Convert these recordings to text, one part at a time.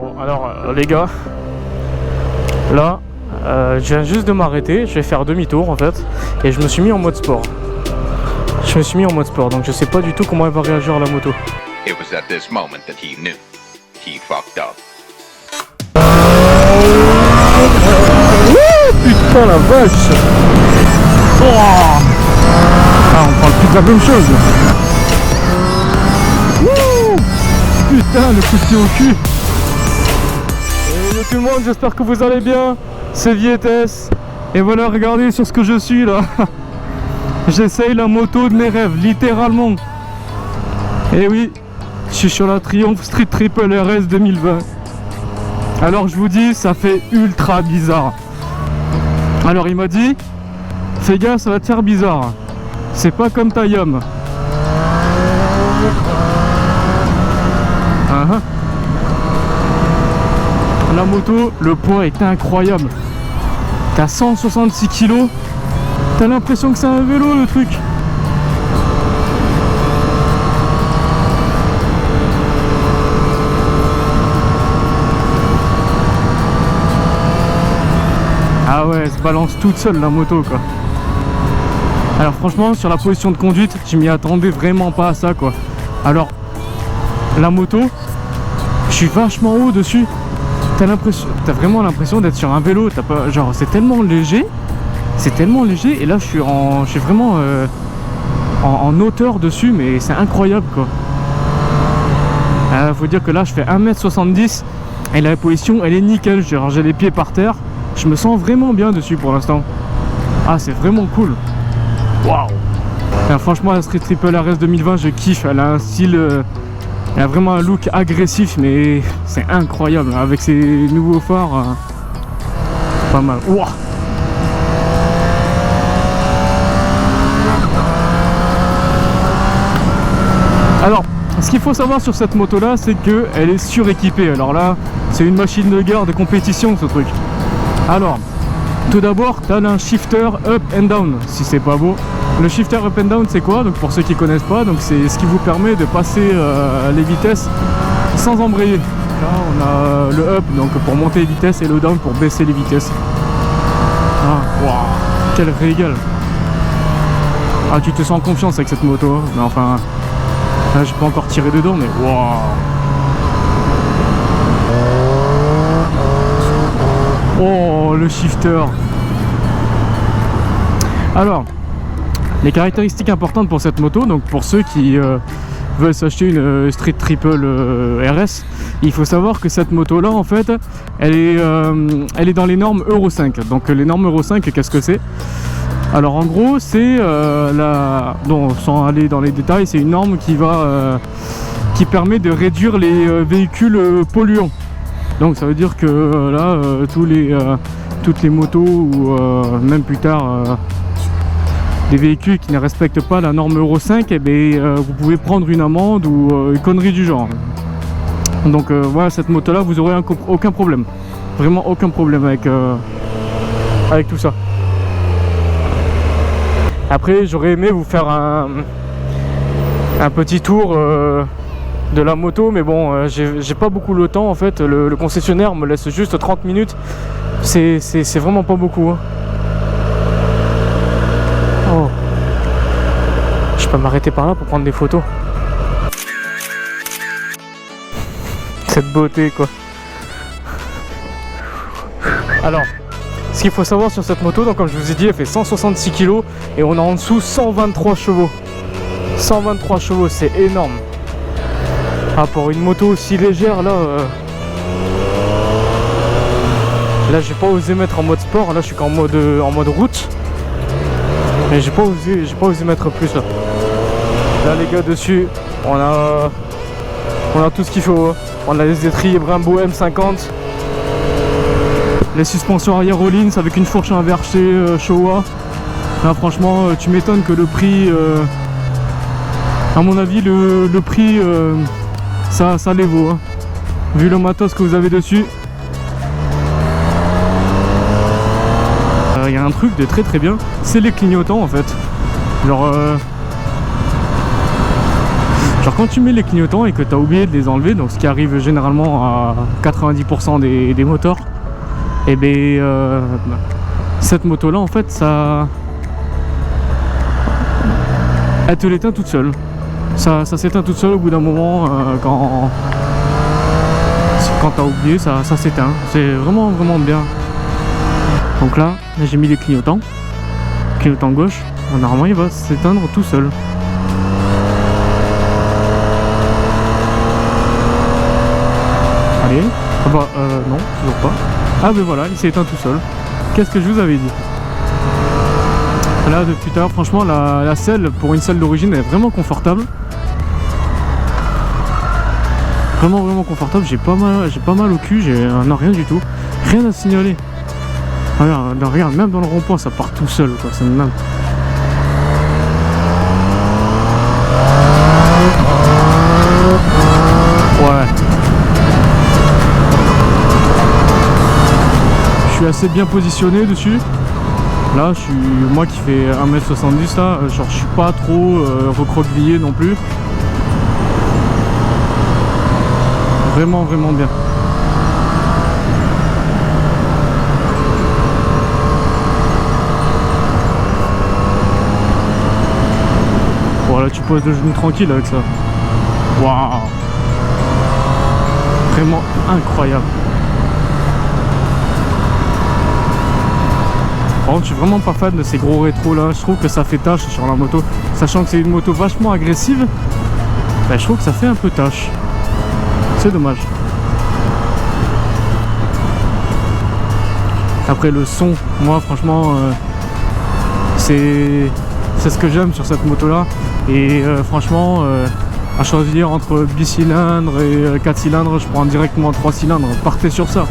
Bon alors les gars, là je viens juste de m'arrêter, je vais faire demi-tour en fait, et je me suis mis en mode sport. Donc je sais pas du tout comment elle va réagir la moto. It was at this moment that he knew he fucked up. Putain la vache. Oh, ah, on parle plus de la même chose. Wouh, putain le coup de pied au cul. Hello tout le monde, j'espère que vous allez bien. C'est Vietes. Et voilà, regardez sur ce que je suis là. J'essaye la moto de mes rêves, littéralement. Et oui, je suis sur la Triumph Street Triple RS 2020. Alors je vous dis, ça fait ultra bizarre. Alors il m'a dit, fais gaffe, ça va te faire bizarre. C'est pas comme ta Yum. La moto, le poids est incroyable. T'as 166 kg. T'as l'impression que c'est un vélo le truc. Ah ouais, elle se balance toute seule la moto quoi. Alors franchement sur la position de conduite, je m'y attendais vraiment pas à ça quoi. Alors la moto, je suis vachement haut dessus. T'as vraiment l'impression d'être sur un vélo. T'as pas, genre c'est tellement léger. Et là je suis vraiment en hauteur dessus, mais c'est incroyable quoi. Faut dire que là je fais 1m70 et la position elle est nickel. J'ai les pieds par terre. Je me sens vraiment bien dessus pour l'instant. Ah c'est vraiment cool. Waouh. Franchement la Street Triple RS 2020 je kiffe. Elle a un style, elle a vraiment un look agressif, mais c'est incroyable avec ses nouveaux phares. Pas mal. Wow. Alors, ce qu'il faut savoir sur cette moto là, c'est qu'elle est suréquipée. Alors là, c'est une machine de guerre de compétition ce truc. Alors, tout d'abord, tu as un shifter up and down, si c'est pas beau. Le shifter up and down, c'est quoi? Donc pour ceux qui connaissent pas, donc c'est ce qui vous permet de passer les vitesses sans embrayer. Là, on a le up, donc pour monter les vitesses, et le down pour baisser les vitesses. Ah, waouh, quel régal! Ah, tu te sens en confiance avec cette moto, hein. Mais enfin, là, j'ai pas encore tiré dedans, mais waouh! Oh, le shifter. Alors, les caractéristiques importantes pour cette moto, donc pour ceux qui veulent s'acheter une Street Triple RS, il faut savoir que cette moto là en fait elle est dans les normes Euro 5. Donc les normes Euro 5, qu'est-ce que c'est? Alors en gros c'est sans aller dans les détails, c'est une norme qui permet de réduire les véhicules polluants. Donc ça veut dire que là toutes les motos ou même plus tard des véhicules qui ne respectent pas la norme Euro 5, eh bien, vous pouvez prendre une amende ou une connerie du genre. Donc voilà, cette moto là vous aurez aucun problème, vraiment aucun problème avec tout ça. Après j'aurais aimé vous faire un petit tour de la moto, mais bon j'ai pas beaucoup le temps en fait. Le concessionnaire me laisse juste 30 minutes, c'est vraiment pas beaucoup hein. Oh, je peux m'arrêter par là pour prendre des photos. Cette beauté quoi. Alors ce qu'il faut savoir sur cette moto, donc comme je vous ai dit, elle fait 166 kg et on a en dessous 123 chevaux. 123 chevaux, c'est énorme. Ah, pour une moto aussi légère là, là j'ai pas osé mettre en mode sport, là je suis qu'en mode route. Mais j'ai pas osé mettre plus là. Là les gars dessus, on a tout ce qu'il faut. On a les étriers Brembo M50. Les suspensions arrière Rollins avec une fourche inversée Showa. Là franchement tu m'étonnes que le prix, à mon avis le prix ça les vaut hein. Vu le matos que vous avez dessus. Il y a un truc de très très bien, c'est les clignotants en fait. Genre Genre quand tu mets les clignotants et que tu as oublié de les enlever, donc ce qui arrive généralement à 90% des moteurs, et bien cette moto là en fait ça, elle te l'éteint toute seule. Ça s'éteint toute seule au bout d'un moment quand t'as oublié, ça s'éteint. C'est vraiment bien. Donc là j'ai mis les clignotants. Clignotant gauche, normalement il va s'éteindre tout seul. Allez, ah bah non, toujours pas. Ah ben voilà, il s'est éteint tout seul. Qu'est-ce que je vous avais dit? Là depuis tout à l'heure, franchement la selle, pour une selle d'origine, est vraiment confortable. Vraiment confortable, j'ai pas mal au cul, non rien du tout. Rien à signaler. Regarde, même dans le rond-point ça part tout seul quoi, c'est même. Ouais. Je suis assez bien positionné dessus. Là je suis, moi qui fais 1m70 là, genre je suis pas trop recroquevillé non plus. Vraiment bien. Voilà, tu poses le genou tranquille avec ça. Waouh. Vraiment incroyable. Par contre, je suis vraiment pas fan de ces gros rétros là. Je trouve que ça fait tâche sur la moto. Sachant que c'est une moto vachement agressive, bah, je trouve que ça fait un peu tâche. C'est dommage. Après le son, moi franchement c'est ce que j'aime sur cette moto là. Et franchement à choisir entre bicylindre et 4 cylindres, je prends directement 3 cylindres. Partez sur ça.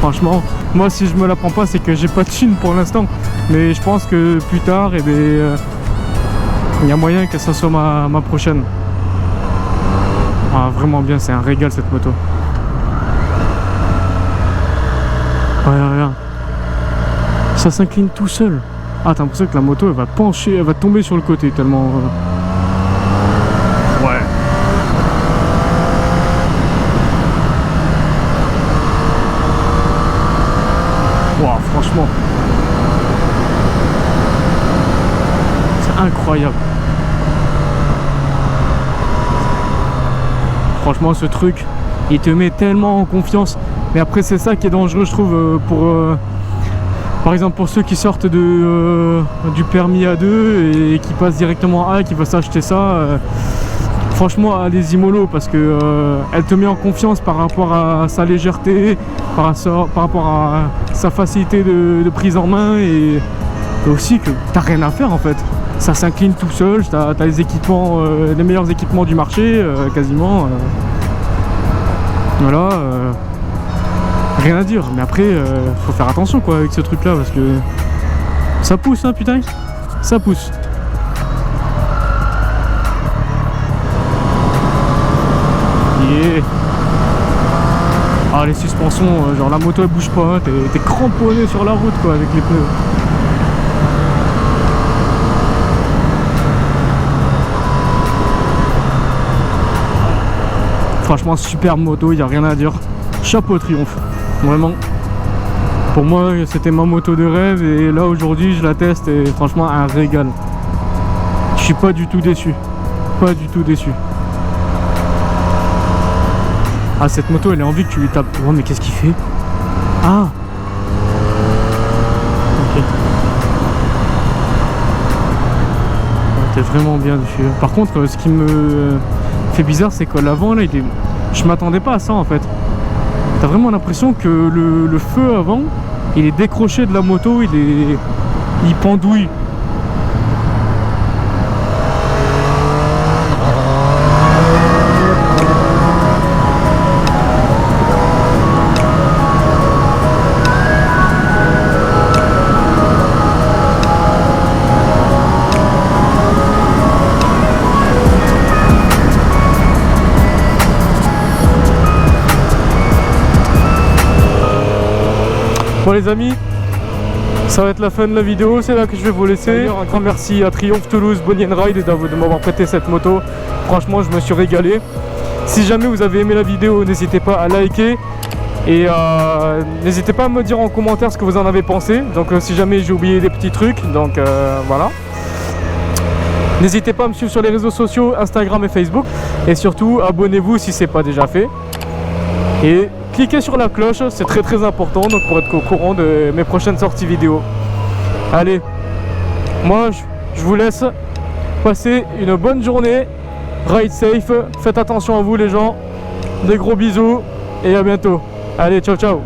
Franchement, moi si je me la prends pas, c'est que j'ai pas de thune pour l'instant. Mais je pense que plus tard, eh bien, il y a moyen que ça soit ma prochaine. Ah, vraiment bien, c'est un régal cette moto. Regarde. Ça s'incline tout seul. Ah, t'as l'impression que la moto elle va pencher, elle va tomber sur le côté tellement. Ouais. Waouh, franchement. C'est incroyable. Franchement, ce truc, il te met tellement en confiance. Mais après, c'est ça qui est dangereux, je trouve, par exemple, pour ceux qui sortent du permis A2 et qui passent directement à A et qui veulent s'acheter ça. Franchement, allez-y mollo, parce que elle te met en confiance par rapport à sa légèreté, par rapport à sa facilité de prise en main, et aussi que t'as rien à faire en fait. Ça s'incline tout seul, t'as les équipements, les meilleurs équipements du marché, quasiment. Voilà, rien à dire. Mais après, faut faire attention quoi avec ce truc là, parce que ça pousse, hein, putain, ça pousse. Yeah. Ah, les suspensions, genre la moto elle bouge pas, t'es cramponné sur la route quoi avec les pneus. Franchement, superbe moto, il n'y a rien à dire. Chapeau triomphe, vraiment. Pour moi, c'était ma moto de rêve et là aujourd'hui je la teste et franchement un régal. Je suis pas du tout déçu, pas du tout déçu. Ah, cette moto elle a envie que tu lui tapes. Oh, mais qu'est-ce qu'il fait? Ah, ok. T'es vraiment bien dessus. Par contre, ce qui me fait bizarre, c'est que l'avant là, je m'attendais pas à ça en fait. T'as vraiment l'impression que le feu avant, il est décroché de la moto, il pendouille. Bon les amis, Ça va être la fin de la vidéo, c'est là que je vais vous laisser. D'ailleurs, un grand merci à Triumph Toulouse Bonnie Ride de m'avoir prêté cette moto. Franchement, je me suis régalé. Si jamais vous avez aimé la vidéo, n'hésitez pas à liker. Et n'hésitez pas à me dire en commentaire ce que vous en avez pensé. Donc si jamais j'ai oublié des petits trucs, donc voilà. N'hésitez pas à me suivre sur les réseaux sociaux, Instagram et Facebook. Et surtout, abonnez-vous si ce n'est pas déjà fait. Et cliquez sur la cloche, c'est très très important donc pour être au courant de mes prochaines sorties vidéo. Allez, moi je vous laisse. Passez une bonne journée. Ride safe. Faites attention à vous les gens. Des gros bisous et à bientôt. Allez, ciao ciao.